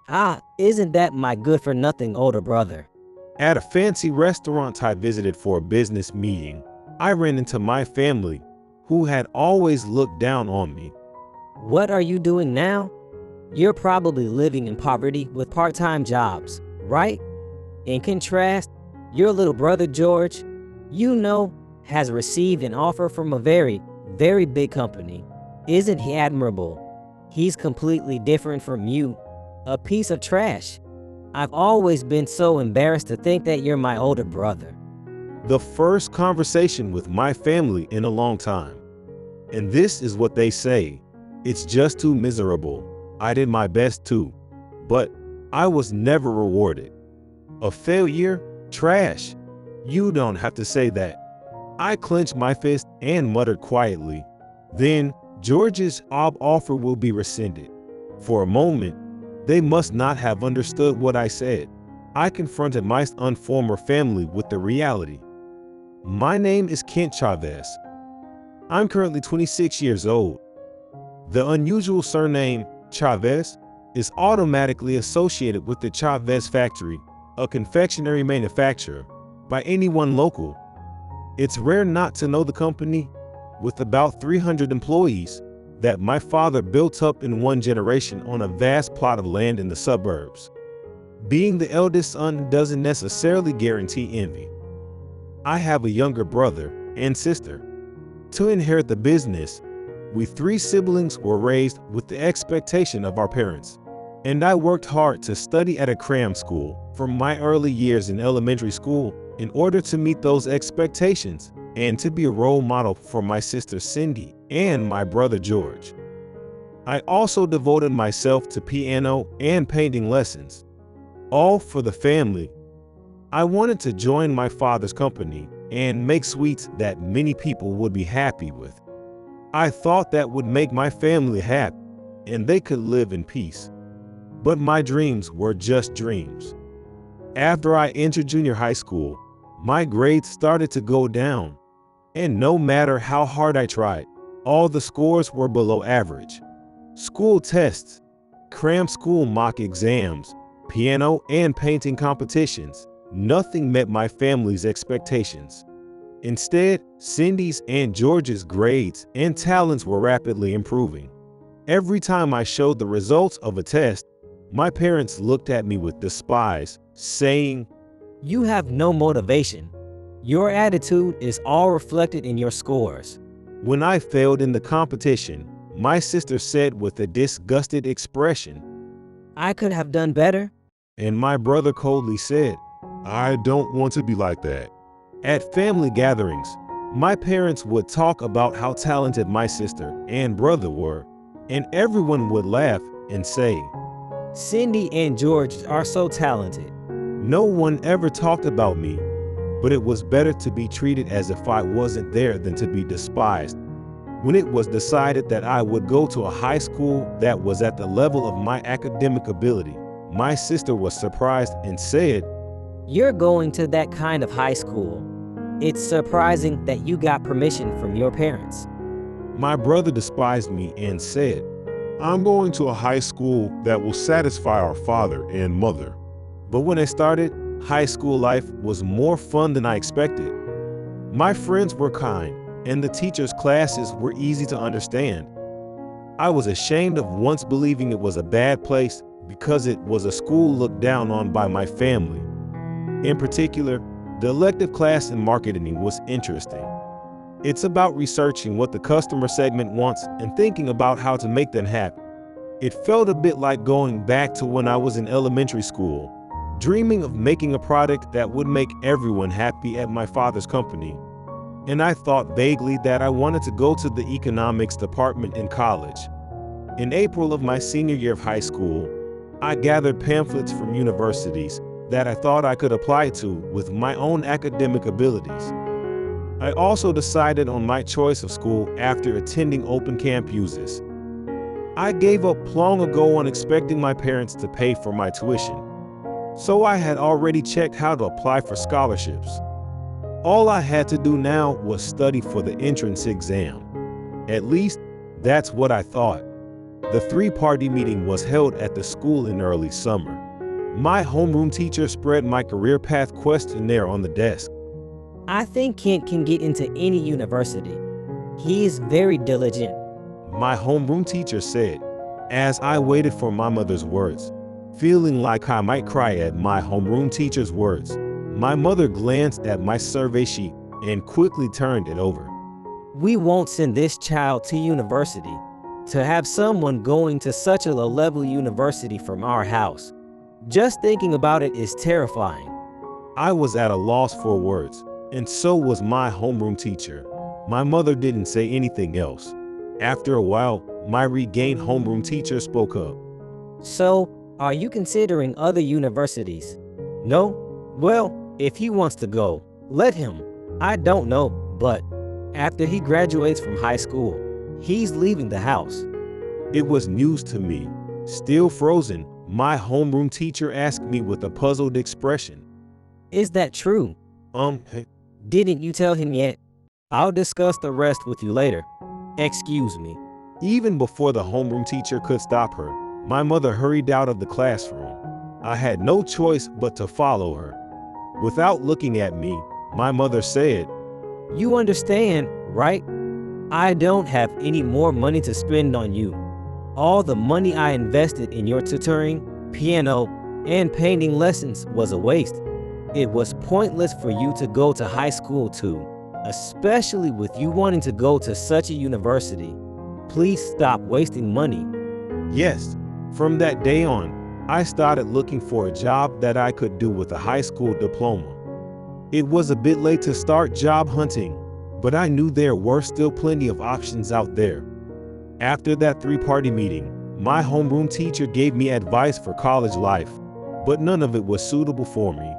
Ah, isn't that my good-for-nothing older brother? At a fancy restaurant I visited for a business meeting, I ran into my family, who had always looked down on me. What are you doing now? You're probably living in poverty with part-time jobs, right? In contrast, your little brother George, you know, has received an offer from a very, very big company. Isn't he admirable? He's completely different from you, a piece of trash. I've always been so embarrassed to think that you're my older brother. The first conversation with my family in a long time. And this is what they say: it's just too miserable. I did my best too, but I was never rewarded. A failure? Trash. You don't have to say that. I clenched my fist and muttered quietly. Then George's job offer will be rescinded. For a moment, they must not have understood what I said. I confronted my former family with the reality. My name is Kent Chavez. I'm currently 26 years old. The unusual surname, Chavez, is automatically associated with the Chavez factory, a confectionery manufacturer, by anyone local. It's rare not to know the company, with about 300 employees, that my father built up in one generation on a vast plot of land in the suburbs. Being the eldest son doesn't necessarily guarantee envy. I have a younger brother and sister. To inherit the business, we three siblings were raised with the expectation of our parents, and I worked hard to study at a cram school from my early years in elementary school in order to meet those expectations and to be a role model for my sister Cindy and my brother George. I also devoted myself to piano and painting lessons, all for the family. I wanted to join my father's company and make sweets that many people would be happy with. I thought that would make my family happy and they could live in peace. But my dreams were just dreams. After I entered junior high school, my grades started to go down. And no matter how hard I tried, all the scores were below average. School tests, cram school mock exams, piano and painting competitions, nothing met my family's expectations. Instead, Cindy's and George's grades and talents were rapidly improving. Every time I showed the results of a test, my parents looked at me with despise, saying, You have no motivation. Your attitude is all reflected in your scores. When I failed in the competition, my sister said with a disgusted expression, I could have done better. And my brother coldly said, I don't want to be like that. At family gatherings, my parents would talk about how talented my sister and brother were, and everyone would laugh and say, Cindy and George are so talented. No one ever talked about me, but it was better to be treated as if I wasn't there than to be despised. When it was decided that I would go to a high school that was at the level of my academic ability, my sister was surprised and said, You're going to that kind of high school. It's surprising that you got permission from your parents. My brother despised me and said, I'm going to a high school that will satisfy our father and mother. But when I started, high school life was more fun than I expected. My friends were kind, and the teachers' classes were easy to understand. I was ashamed of once believing it was a bad place because it was a school looked down on by my family. In particular, the elective class in marketing was interesting. It's about researching what the customer segment wants and thinking about how to make them happy. It felt a bit like going back to when I was in elementary school, dreaming of making a product that would make everyone happy at my father's company. And I thought vaguely that I wanted to go to the economics department in college. In April of my senior year of high school, I gathered pamphlets from universities that I thought I could apply to with my own academic abilities. I also decided on my choice of school after attending open camp uses. I gave up long ago on expecting my parents to pay for my tuition, so I had already checked how to apply for scholarships. All I had to do now was study for the entrance exam. At least, that's what I thought. The three-party meeting was held at the school in early summer. My homeroom teacher spread my career path questionnaire on the desk. I think Kent can get into any university. He is very diligent. My homeroom teacher said, as I waited for my mother's words. Feeling like I might cry at my homeroom teacher's words, my mother glanced at my survey sheet and quickly turned it over. We won't send this child to university. To have someone going to such a low-level university from our house, just thinking about it is terrifying. I was at a loss for words, and so was my homeroom teacher. My mother didn't say anything else. After a while, my regained homeroom teacher spoke up. So, are you considering other universities? No? Well, if he wants to go, let him. I don't know, but after he graduates from high school, he's leaving the house. It was news to me. Still frozen, my homeroom teacher asked me with a puzzled expression. Is that true? Hey. Didn't you tell him yet? I'll discuss the rest with you later. Excuse me. Even before the homeroom teacher could stop her, my mother hurried out of the classroom. I had no choice but to follow her. Without looking at me, my mother said, You understand, right? I don't have any more money to spend on you. All the money I invested in your tutoring, piano, and painting lessons was a waste. It was pointless for you to go to high school too, especially with you wanting to go to such a university. Please stop wasting money. Yes, from that day on, I started looking for a job that I could do with a high school diploma. It was a bit late to start job hunting, but I knew there were still plenty of options out there. After that three-party meeting, my homeroom teacher gave me advice for college life, but none of it was suitable for me.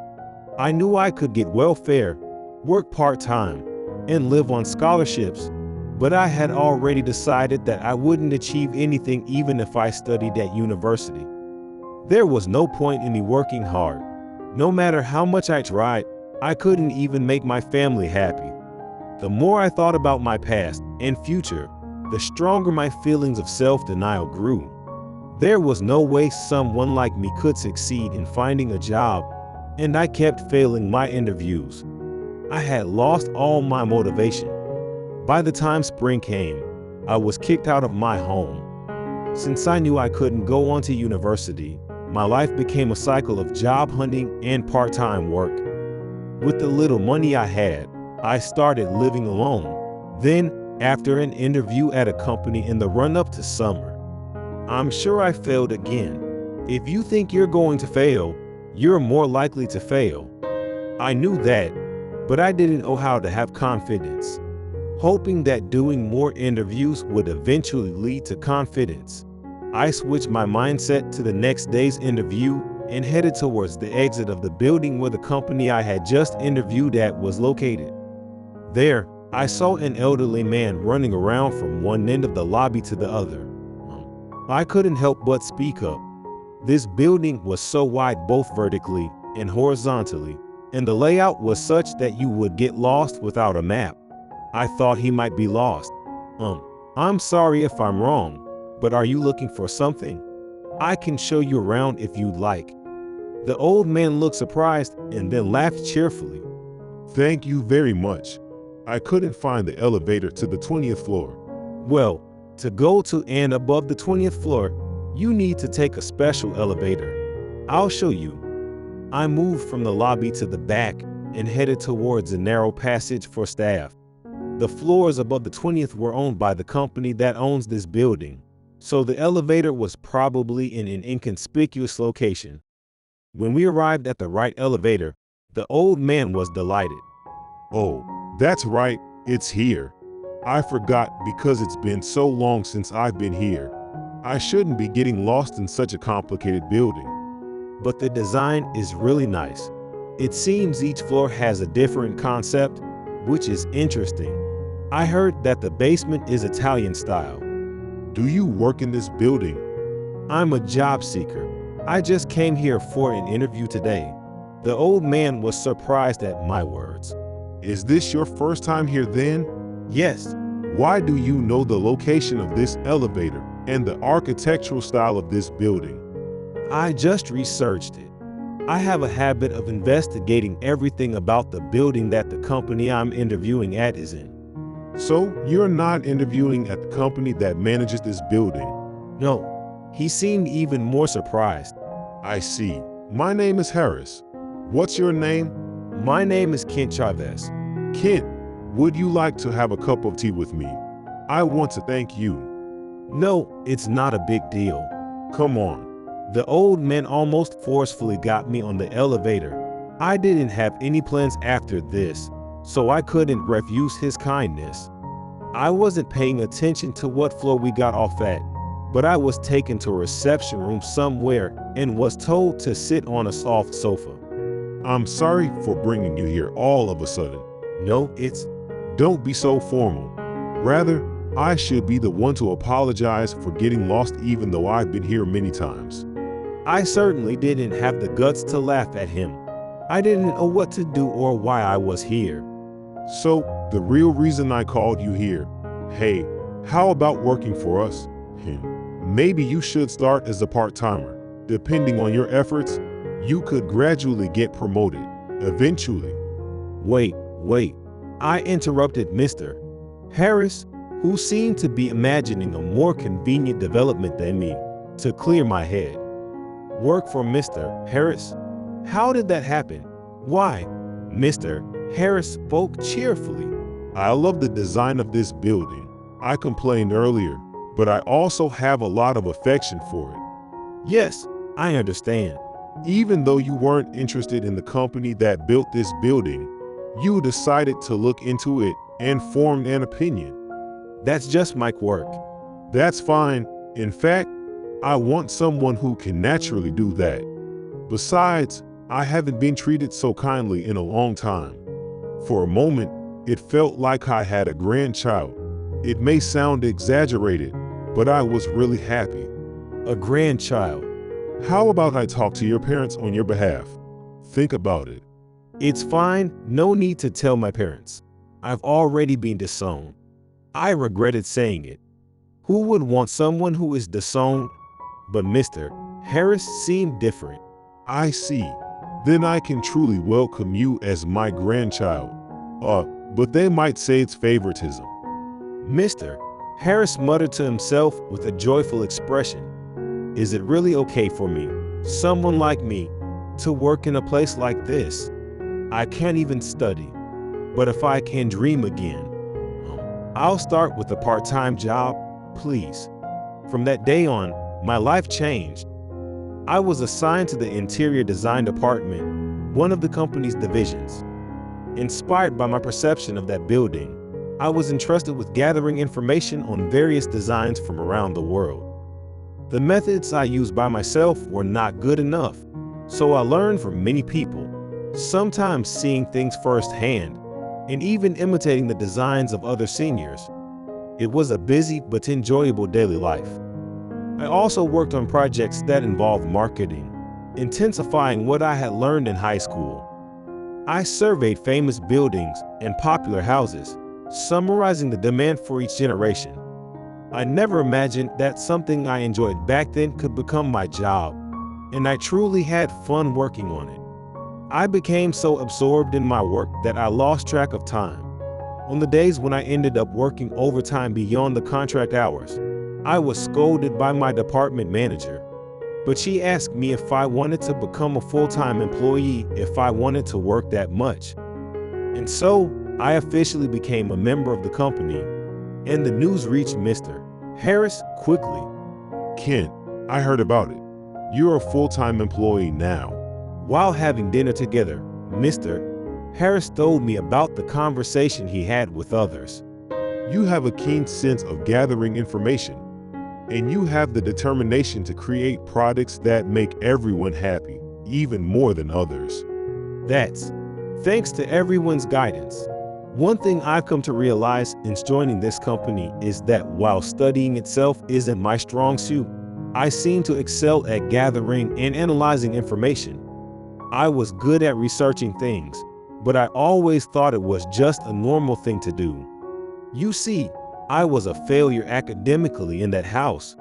I knew I could get welfare, work part-time, and live on scholarships, but I had already decided that I wouldn't achieve anything even if I studied at university. There was no point in me working hard. No matter how much I tried, I couldn't even make my family happy. The more I thought about my past and future, the stronger my feelings of self-denial grew. There was no way someone like me could succeed in finding a job, and I kept failing my interviews. I had lost all my motivation. By the time spring came, I was kicked out of my home. Since I knew I couldn't go on to university, my life became a cycle of job hunting and part-time work. With the little money I had, I started living alone. Then, after an interview at a company in the run-up to summer, I'm sure I failed again. If you think you're going to fail, you're more likely to fail. I knew that, but I didn't know how to have confidence. Hoping that doing more interviews would eventually lead to confidence, I switched my mindset to the next day's interview and headed towards the exit of the building where the company I had just interviewed at was located. There, I saw an elderly man running around from one end of the lobby to the other. I couldn't help but speak up. This building was so wide both vertically and horizontally, and the layout was such that you would get lost without a map. I thought he might be lost. I'm sorry if I'm wrong, but are you looking for something? I can show you around if you'd like. The old man looked surprised and then laughed cheerfully. Thank you very much. I couldn't find the elevator to the 20th floor. Well, to go to and above the 20th floor, you need to take a special elevator. I'll show you. I moved from the lobby to the back and headed towards a narrow passage for staff. The floors above the 20th were owned by the company that owns this building, so the elevator was probably in an inconspicuous location. When we arrived at the right elevator, the old man was delighted. Oh, that's right, it's here. I forgot because it's been so long since I've been here. I shouldn't be getting lost in such a complicated building. But the design is really nice. It seems each floor has a different concept, which is interesting. I heard that the basement is Italian style. Do you work in this building? I'm a job seeker. I just came here for an interview today. The old man was surprised at my words. Is this your first time here then? Yes. Why do you know the location of this elevator? and the architectural style of this building? I just researched it. I have a habit of investigating everything about the building that the company I'm interviewing at is in. So you're not interviewing at the company that manages this building? No, he seemed even more surprised. I see. My name is Harris. What's your name? My name is Kent Chavez. Kent, would you like to have a cup of tea with me? I want to thank you. No, it's not a big deal. Come on. The old man almost forcefully got me on the elevator. I didn't have any plans after this, so I couldn't refuse his kindness. I wasn't paying attention to what floor we got off at, but I was taken to a reception room somewhere and was told to sit on a soft sofa. I'm sorry for bringing you here all of a sudden. No, Don't be so formal. Rather, I should be the one to apologize for getting lost even though I've been here many times. I certainly didn't have the guts to laugh at him. I didn't know what to do or why I was here. So, the real reason I called you here, hey, how about working for us? Maybe you should start as a part-timer. Depending on your efforts, you could gradually get promoted, eventually. Wait. I interrupted Mr. Harris, who seemed to be imagining a more convenient development than me, to clear my head. Work for Mr. Harris? How did that happen? Why? Mr. Harris spoke cheerfully. I love the design of this building. I complained earlier, but I also have a lot of affection for it. Yes, I understand. Even though you weren't interested in the company that built this building, you decided to look into it and formed an opinion. That's just my quirk. That's fine. In fact, I want someone who can naturally do that. Besides, I haven't been treated so kindly in a long time. For a moment, it felt like I had a grandchild. It may sound exaggerated, but I was really happy. A grandchild. How about I talk to your parents on your behalf? Think about it. It's fine, no need to tell my parents. I've already been disowned. I regretted saying it. Who would want someone who is disowned? But Mr. Harris seemed different. I see. Then I can truly welcome you as my grandchild. But they might say it's favoritism. Mr. Harris muttered to himself with a joyful expression. Is it really okay for me, someone like me, to work in a place like this? I can't even study. But if I can dream again, I'll start with a part-time job, please. From that day on, my life changed. I was assigned to the interior design department, one of the company's divisions. Inspired by my perception of that building, I was entrusted with gathering information on various designs from around the world. The methods I used by myself were not good enough, so I learned from many people, sometimes seeing things firsthand, and even imitating the designs of other seniors. It was a busy but enjoyable daily life. I also worked on projects that involved marketing, intensifying what I had learned in high school. I surveyed famous buildings and popular houses, summarizing the demand for each generation. I never imagined that something I enjoyed back then could become my job, and I truly had fun working on it. I became so absorbed in my work that I lost track of time. On the days when I ended up working overtime beyond the contract hours, I was scolded by my department manager, but she asked me if I wanted to become a full-time employee if I wanted to work that much. And so, I officially became a member of the company, and the news reached Mr. Harris quickly. Kent, I heard about it. You're a full-time employee now. While having dinner together, Mr. Harris told me about the conversation he had with others. You have a keen sense of gathering information, and you have the determination to create products that make everyone happy, even more than others. That's thanks to everyone's guidance. One thing I've come to realize since joining this company is that while studying itself isn't my strong suit, I seem to excel at gathering and analyzing information. I was good at researching things, but I always thought it was just a normal thing to do. You see, I was a failure academically in that house,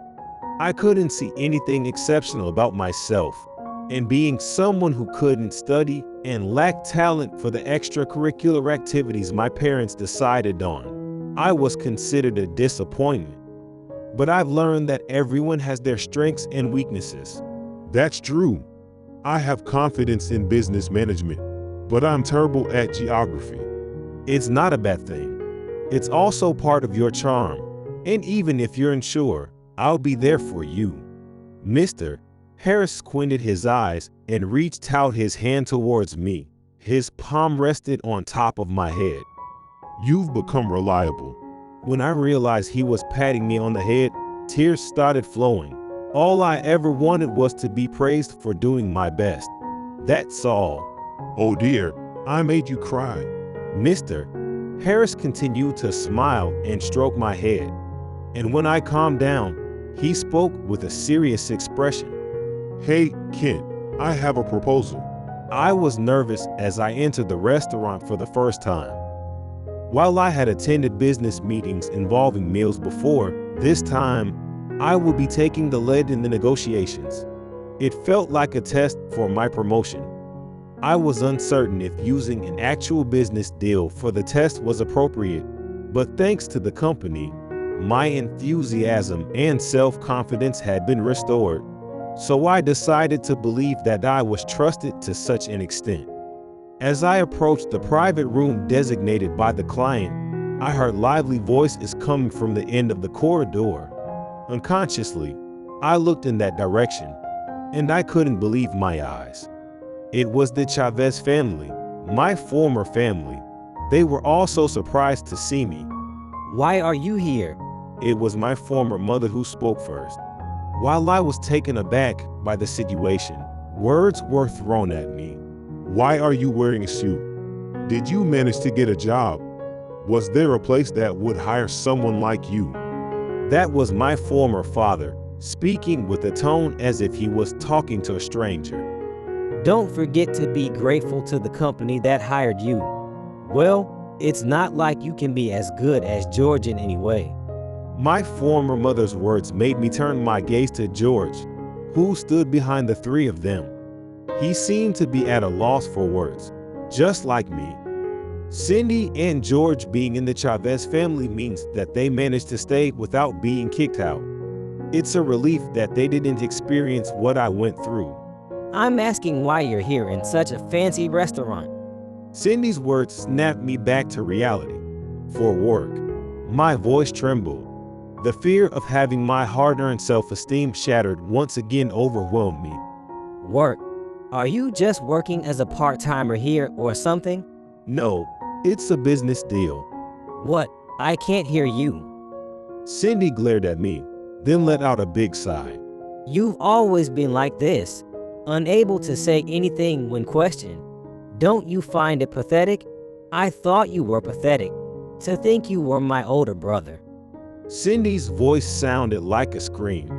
I couldn't see anything exceptional about myself, and being someone who couldn't study and lacked talent for the extracurricular activities my parents decided on, I was considered a disappointment. But I've learned that everyone has their strengths and weaknesses. That's true. I have confidence in business management, but I'm terrible at geography. It's not a bad thing. It's also part of your charm. And even if you're unsure, I'll be there for you. Mr. Harris squinted his eyes and reached out his hand towards me. His palm rested on top of my head. You've become reliable. When I realized he was patting me on the head, tears started flowing. All I ever wanted was to be praised for doing my best. That's all. Oh dear, I made you cry. Mr. Harris continued to smile and stroke my head. And when I calmed down, he spoke with a serious expression. Hey, Kent, I have a proposal. I was nervous as I entered the restaurant for the first time. While I had attended business meetings involving meals before, this time, I would be taking the lead in the negotiations. It felt like a test for my promotion. I was uncertain if using an actual business deal for the test was appropriate, but thanks to the company, my enthusiasm and self-confidence had been restored. So I decided to believe that I was trusted to such an extent. As I approached the private room designated by the client, I heard lively voices coming from the end of the corridor. Unconsciously, I looked in that direction, and I couldn't believe my eyes. It was the Chavez family, my former family. They were all so surprised to see me. Why are you here? It was my former mother who spoke first. While I was taken aback by the situation, words were thrown at me. Why are you wearing a suit? Did you manage to get a job? Was there a place that would hire someone like you? That was my former father, speaking with a tone as if he was talking to a stranger. Don't forget to be grateful to the company that hired you. Well, it's not like you can be as good as George in any way. My former mother's words made me turn my gaze to George, who stood behind the three of them. He seemed to be at a loss for words, just like me. Cindy and George being in the Chavez family means that they managed to stay without being kicked out. It's a relief that they didn't experience what I went through. I'm asking why you're here in such a fancy restaurant. Cindy's words snapped me back to reality. For work. My voice trembled. The fear of having my hard-earned self-esteem shattered once again overwhelmed me. Work? Are you just working as a part-timer here or something? No, it's a business deal. What? I can't hear you. Cindy glared at me, then let out a big sigh. You've always been like this, unable to say anything when questioned. Don't you find it pathetic? I thought you were pathetic. To think you were my older brother. Cindy's voice sounded like a scream.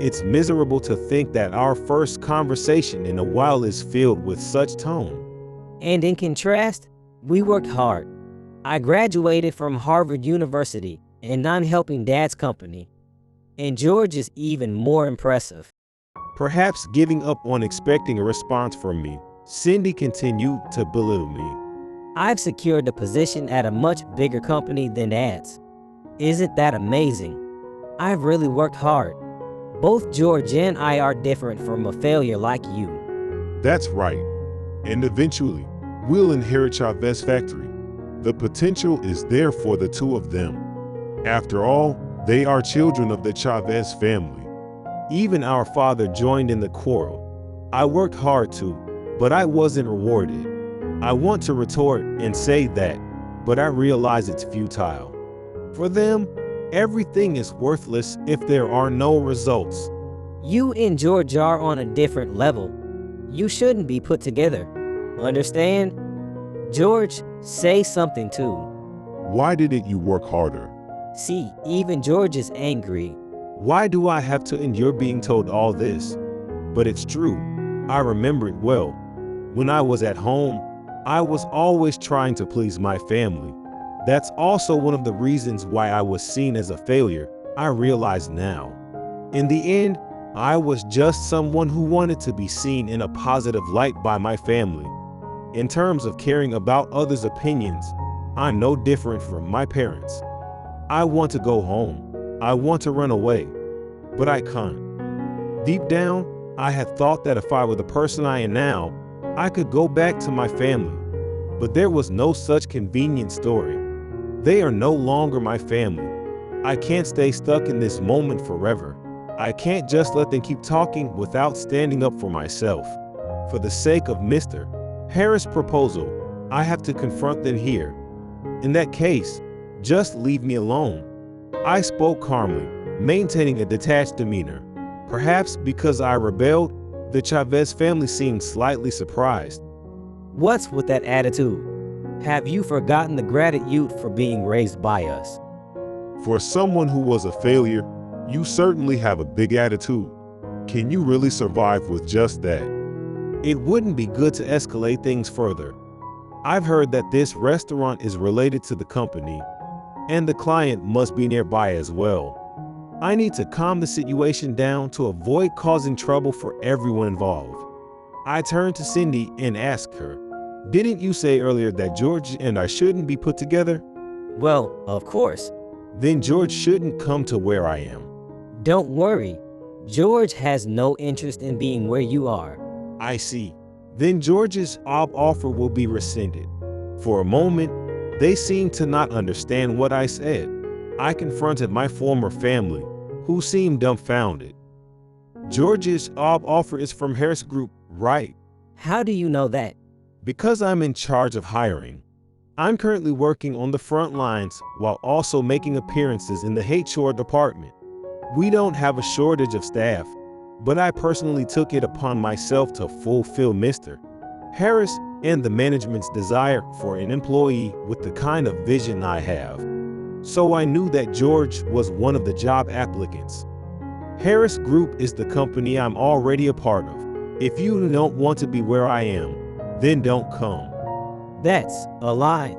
It's miserable to think that our first conversation in a while is filled with such tone. And in contrast, we worked hard. I graduated from Harvard University, and I'm helping Dad's company. And George is even more impressive. Perhaps giving up on expecting a response from me, Cindy continued to belittle me. I've secured a position at a much bigger company than Dad's. Isn't that amazing? I've really worked hard. Both George and I are different from a failure like you. That's right. And eventually, we'll inherit Chavez Factory. The potential is there for the two of them. After all, they are children of the Chavez family. Even our father joined in the quarrel. I worked hard too, but I wasn't rewarded. I want to retort and say that, but I realize it's futile. For them, everything is worthless if there are no results. You and George are on a different level. You shouldn't be put together. Understand? George, say something too. Why didn't you work harder? See, even George is angry. Why do I have to endure being told all this? But it's true. I remember it well. When I was at home, I was always trying to please my family. That's also one of the reasons why I was seen as a failure, I realize now. In the end, I was just someone who wanted to be seen in a positive light by my family. In terms of caring about others' opinions, I'm no different from my parents. I want to go home. I want to run away, but I can't. Deep down, I had thought that if I were the person I am now, I could go back to my family. But there was no such convenient story. They are no longer my family. I can't stay stuck in this moment forever. I can't just let them keep talking without standing up for myself. For the sake of Mr. Harris' proposal, I have to confront them here. In that case, just leave me alone. I spoke calmly, maintaining a detached demeanor. Perhaps because I rebelled, the Chavez family seemed slightly surprised. What's with that attitude? Have you forgotten the gratitude for being raised by us? For someone who was a failure, you certainly have a big attitude. Can you really survive with just that? It wouldn't be good to escalate things further. I've heard that this restaurant is related to the company, and the client must be nearby as well. I need to calm the situation down to avoid causing trouble for everyone involved. I turned to Cindy and asked her, "Didn't you say earlier that George and I shouldn't be put together?" Well, of course. Then George shouldn't come to where I am. Don't worry. George has no interest in being where you are. I see. Then George's job offer will be rescinded. For a moment, they seemed to not understand what I said. I confronted my former family, who seemed dumbfounded. George's job offer is from Harris Group, right? How do you know that? Because I'm in charge of hiring. I'm currently working on the front lines while also making appearances in the HR department. We don't have a shortage of staff, but I personally took it upon myself to fulfill Mr. Harris and the management's desire for an employee with the kind of vision I have. So I knew that George was one of the job applicants. Harris Group is the company I'm already a part of. If you don't want to be where I am, then don't come. That's a lie.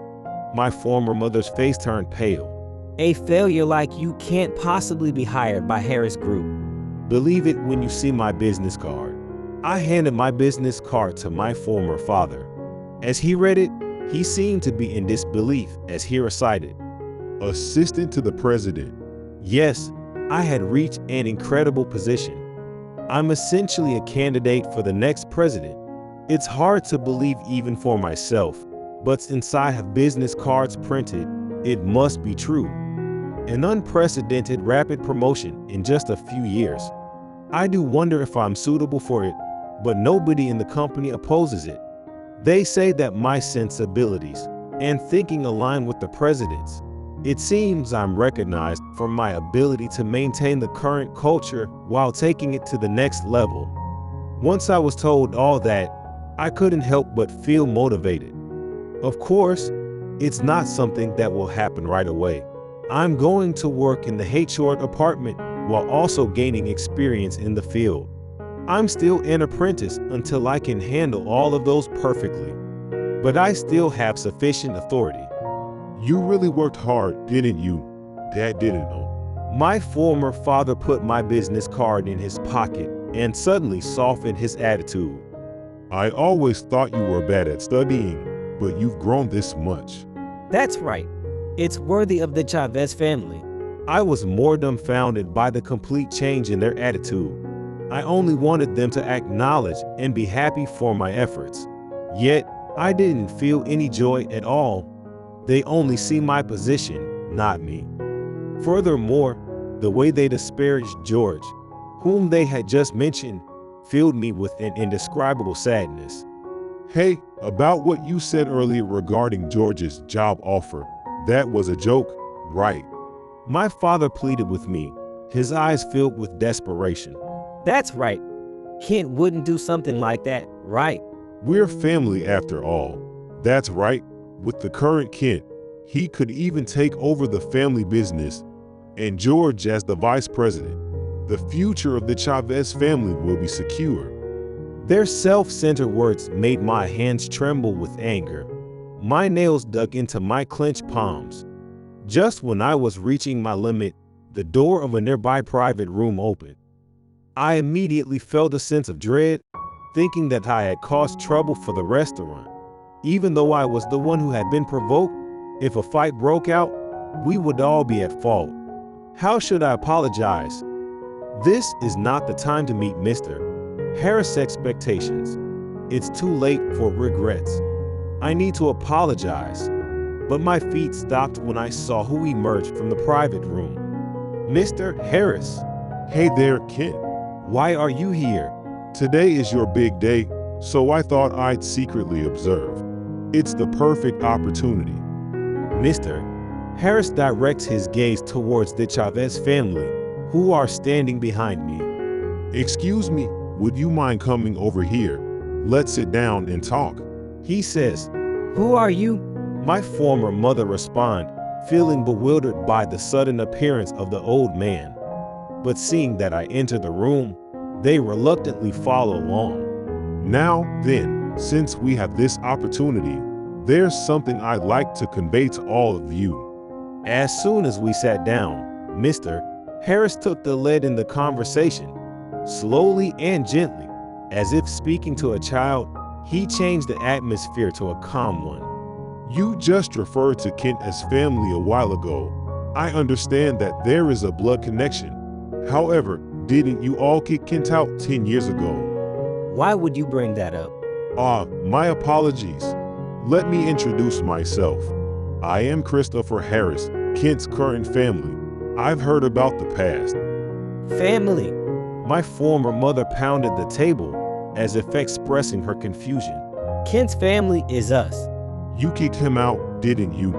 My former mother's face turned pale. A failure like you can't possibly be hired by Harris Group. Believe it when you see my business card. I handed my business card to my former father. As he read it, he seemed to be in disbelief as he recited, "Assistant to the President." Yes, I had reached an incredible position. I'm essentially a candidate for the next president. It's hard to believe even for myself, but since I have business cards printed, it must be true. An unprecedented rapid promotion in just a few years. I do wonder if I'm suitable for it, but nobody in the company opposes it. They say that my sensibilities and thinking align with the president's. It seems I'm recognized for my ability to maintain the current culture while taking it to the next level. Once I was told all that, I couldn't help but feel motivated. Of course, it's not something that will happen right away. I'm going to work in the HR department while also gaining experience in the field. I'm still an apprentice until I can handle all of those perfectly. But I still have sufficient authority. You really worked hard, didn't you? Dad didn't know. My former father put my business card in his pocket and suddenly softened his attitude. I always thought you were bad at studying, but you've grown this much. That's right. It's worthy of the Chavez family. I was more dumbfounded by the complete change in their attitude. I only wanted them to acknowledge and be happy for my efforts. Yet, I didn't feel any joy at all. They only see my position, not me. Furthermore, the way they disparaged George, whom they had just mentioned, filled me with an indescribable sadness. Hey, about what you said earlier regarding George's job offer, that was a joke, right? My father pleaded with me, his eyes filled with desperation. That's right. Kent wouldn't do something like that, right? We're family after all. That's right. With the current Kent, he could even take over the family business, and George as the vice president. The future of the Chavez family will be secure. Their self-centered words made my hands tremble with anger. My nails dug into my clenched palms. Just when I was reaching my limit, the door of a nearby private room opened. I immediately felt a sense of dread, thinking that I had caused trouble for the restaurant. Even though I was the one who had been provoked, if a fight broke out, we would all be at fault. How should I apologize? This is not the time to meet Mr. Harris' expectations. It's too late for regrets. I need to apologize. But my feet stopped when I saw who emerged from the private room. Mr. Harris. Hey there, Kent. Why are you here? Today is your big day, so I thought I'd secretly observe. It's the perfect opportunity. Mr. Harris directs his gaze towards the Chavez family, who are standing behind me. Excuse me, would you mind coming over here? Let's sit down and talk. He says. Who are you? My former mother responds, feeling bewildered by the sudden appearance of the old man. But seeing that I enter the room, they reluctantly follow along. Now then, since we have this opportunity, there's something I'd like to convey to all of you. As soon as we sat down, Mr. Harris took the lead in the conversation. Slowly and gently, as if speaking to a child, he changed the atmosphere to a calm one. You just referred to Kent as family a while ago. I understand that there is a blood connection. However, didn't you all kick Kent out 10 years ago? Why would you bring that up? My apologies. Let me introduce myself. I am Christopher Harris, Kent's current family. I've heard about the past. Family? My former mother pounded the table, as if expressing her confusion. Kent's family is us. You kicked him out, didn't you?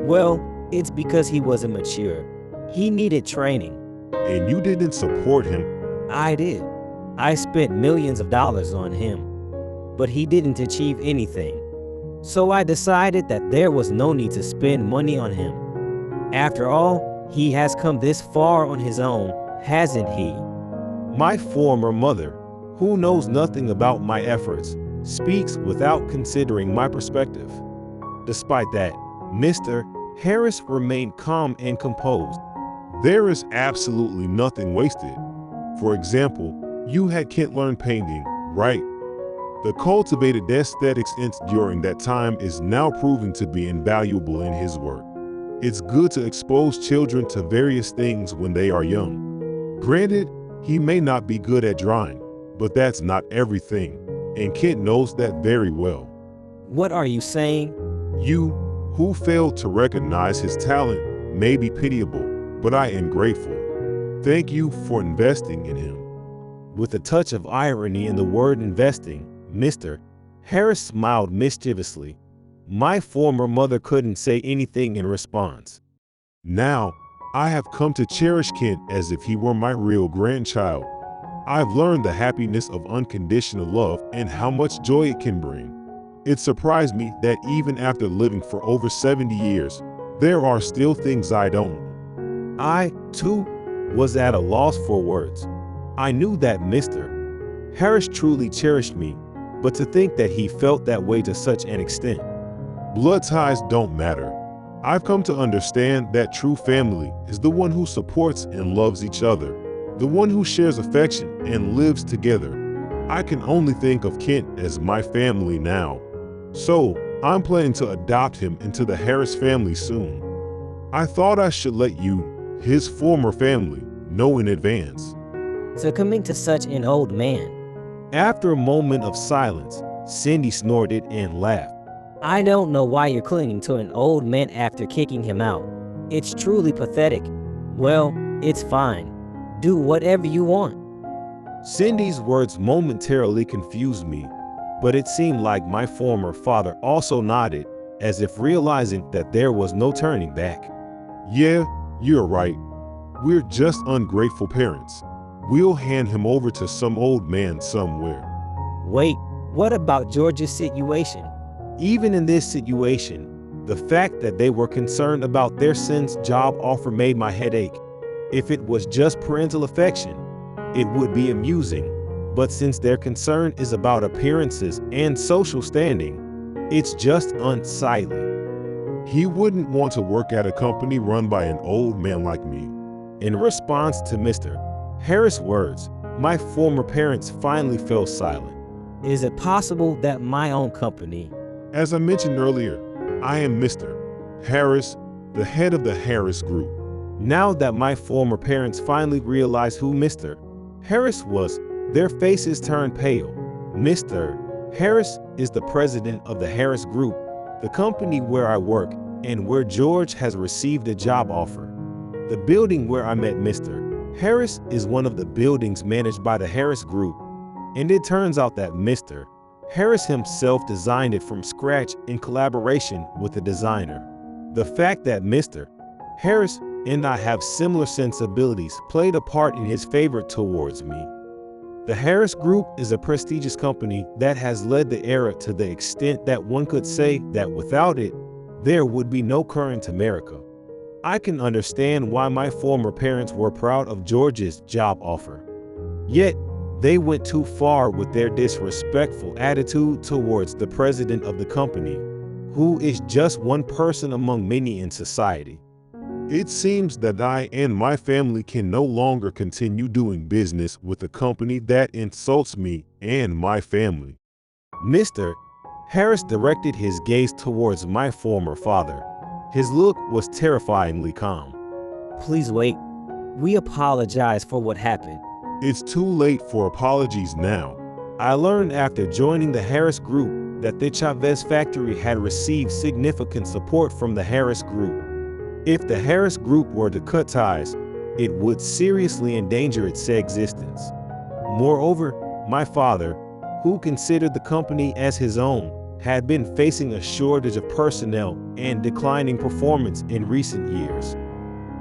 Well, it's because he was immature. He needed training. And you didn't support him? I did. I spent millions of dollars on him, but he didn't achieve anything. So I decided that there was no need to spend money on him. After all, he has come this far on his own, hasn't he? My former mother, who knows nothing about my efforts, speaks without considering my perspective. Despite that, Mr. Harris remained calm and composed. There is absolutely nothing wasted. For example, you had Kent learn painting, right? The cultivated aesthetics during that time is now proving to be invaluable in his work. It's good to expose children to various things when they are young. Granted, he may not be good at drawing, but that's not everything, and Kent knows that very well. What are you saying? You, who failed to recognize his talent, may be pitiable, but I am grateful. Thank you for investing in him. With a touch of irony in the word investing, Mr. Harris smiled mischievously. My former mother couldn't say anything in response. Now, I have come to cherish Kent as if he were my real grandchild. I've learned the happiness of unconditional love and how much joy it can bring. It surprised me that even after living for over 70 years, there are still things I don't know. I, too, was at a loss for words. I knew that Mr. Harris truly cherished me, but to think that he felt that way to such an extent. Blood ties don't matter. I've come to understand that true family is the one who supports and loves each other, the one who shares affection and lives together. I can only think of Kent as my family now. So, I'm planning to adopt him into the Harris family soon. I thought I should let you, his former family, know in advance. Succumbing to such an old man. After a moment of silence, Cindy snorted and laughed. I don't know why you're clinging to an old man after kicking him out. It's truly pathetic. Well, it's fine. Do whatever you want. Cindy's words momentarily confused me, but it seemed like my former father also nodded, as if realizing that there was no turning back. Yeah, you're right. We're just ungrateful parents. We'll hand him over to some old man somewhere. Wait, what about George's situation? Even in this situation, the fact that they were concerned about their son's job offer made my head ache. If it was just parental affection, it would be amusing. But since their concern is about appearances and social standing, it's just unsightly. He wouldn't want to work at a company run by an old man like me. In response to Mr. Harris' words, my former parents finally fell silent. Is it possible that my own company? As I mentioned earlier, I am Mr. Harris, the head of the Harris Group. Now that my former parents finally realized who Mr. Harris was, their faces turned pale. Mr. Harris is the president of the Harris Group, the company where I work and where George has received a job offer. The building where I met Mr. Harris is one of the buildings managed by the Harris Group, and it turns out that Mr. Harris himself designed it from scratch in collaboration with the designer. The fact that Mr. Harris and I have similar sensibilities played a part in his favor towards me. The Harris Group is a prestigious company that has led the era to the extent that one could say that without it, there would be no current America. I can understand why my former parents were proud of George's job offer. Yet, they went too far with their disrespectful attitude towards the president of the company, who is just one person among many in society. It seems that I and my family can no longer continue doing business with a company that insults me and my family. Mr. Harris directed his gaze towards my former father. His look was terrifyingly calm. Please wait. We apologize for what happened. It's too late for apologies now. I learned after joining the Harris Group that the Chavez factory had received significant support from the Harris Group. If the Harris Group were to cut ties, it would seriously endanger its existence. Moreover, my father, who considered the company as his own, had been facing a shortage of personnel and declining performance in recent years.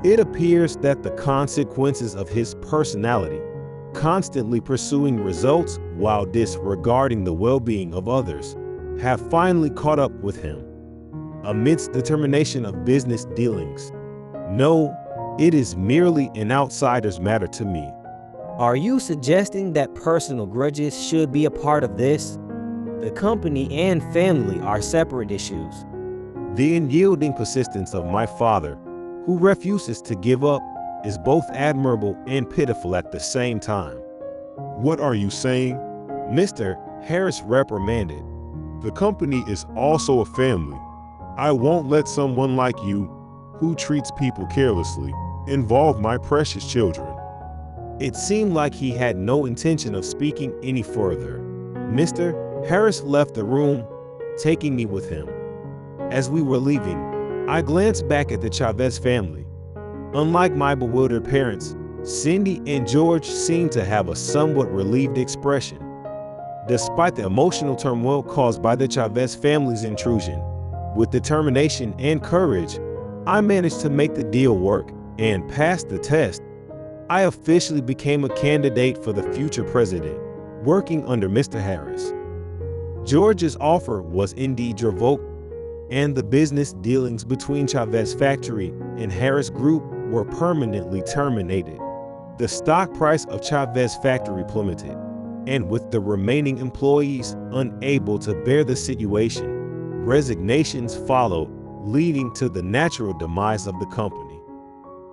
It appears that the consequences of his personality, constantly pursuing results while disregarding the well-being of others, have finally caught up with him. Amidst the termination of business dealings, no, it is merely an outsider's matter to me. Are you suggesting that personal grudges should be a part of this? The company and family are separate issues. The unyielding persistence of my father, who refuses to give up, is both admirable and pitiful at the same time. What are you saying? Mr. Harris reprimanded. The company is also a family. I won't let someone like you, who treats people carelessly, involve my precious children. It seemed like he had no intention of speaking any further. Mr. Harris left the room, taking me with him. As we were leaving, I glanced back at the Chavez family. Unlike my bewildered parents, Cindy and George seemed to have a somewhat relieved expression. Despite the emotional turmoil caused by the Chavez family's intrusion, with determination and courage, I managed to make the deal work and pass the test. I officially became a candidate for the future president, working under Mr. Harris. George's offer was indeed revoked, and the business dealings between Chavez Factory and Harris Group were permanently terminated. The stock price of Chavez Factory plummeted, and with the remaining employees unable to bear the situation, resignations followed, leading to the natural demise of the company.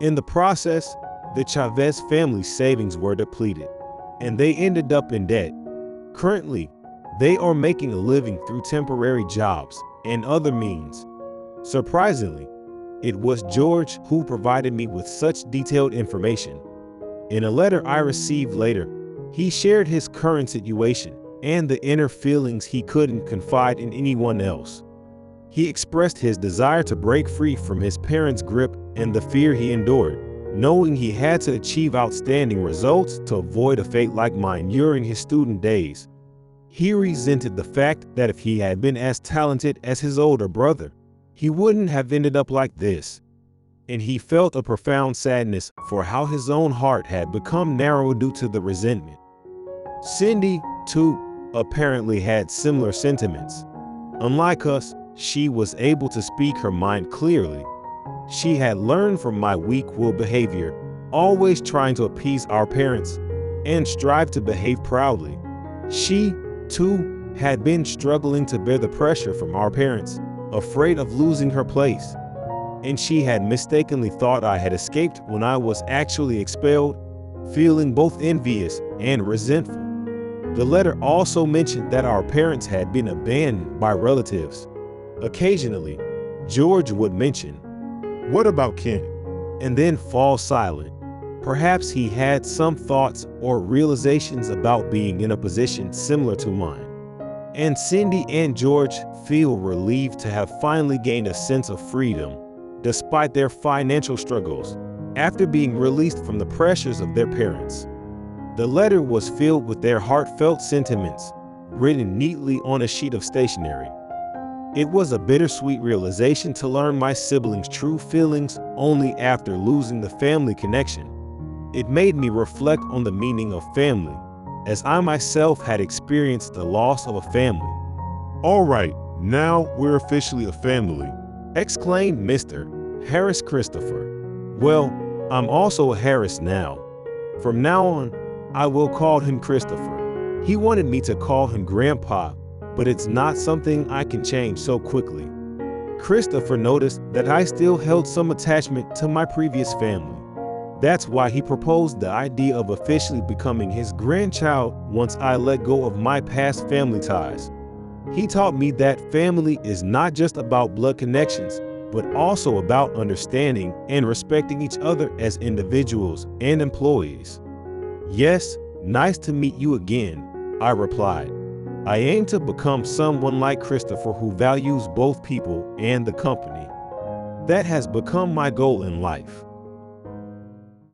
In the process, the Chavez family's savings were depleted, and they ended up in debt. Currently, they are making a living through temporary jobs and other means. Surprisingly, it was George who provided me with such detailed information. In a letter I received later, he shared his current situation and the inner feelings he couldn't confide in anyone else. He expressed his desire to break free from his parents' grip and the fear he endured, knowing he had to achieve outstanding results to avoid a fate like mine during his student days. He resented the fact that if he had been as talented as his older brother, he wouldn't have ended up like this. And he felt a profound sadness for how his own heart had become narrow due to the resentment. Cindy, too, apparently had similar sentiments. Unlike us, she was able to speak her mind clearly. She had learned from my weak-willed behavior, always trying to appease our parents and strive to behave proudly. She, too, had been struggling to bear the pressure from our parents, afraid of losing her place. and she had mistakenly thought I had escaped when I was actually expelled, feeling both envious and resentful. The letter also mentioned that our parents had been abandoned by relatives. Occasionally, George would mention, "What about Ken?" and then fall silent. Perhaps he had some thoughts or realizations about being in a position similar to mine. And Cindy and George feel relieved to have finally gained a sense of freedom, despite their financial struggles, after being released from the pressures of their parents. The letter was filled with their heartfelt sentiments, written neatly on a sheet of stationery. It was a bittersweet realization to learn my siblings' true feelings only after losing the family connection. It made me reflect on the meaning of family, as I myself had experienced the loss of a family. "All right, now we're officially a family," Exclaimed Mr. Harris Christopher. "Well, I'm also a Harris now. From now on, I will call him Christopher." He wanted me to call him Grandpa, but it's not something I can change so quickly. Christopher noticed that I still held some attachment to my previous family. That's why he proposed the idea of officially becoming his grandchild once I let go of my past family ties. He taught me that family is not just about blood connections, but also about understanding and respecting each other as individuals and employees. "Yes, nice to meet you again," I replied. I aim to become someone like Christopher who values both people and the company. That has become my goal in life.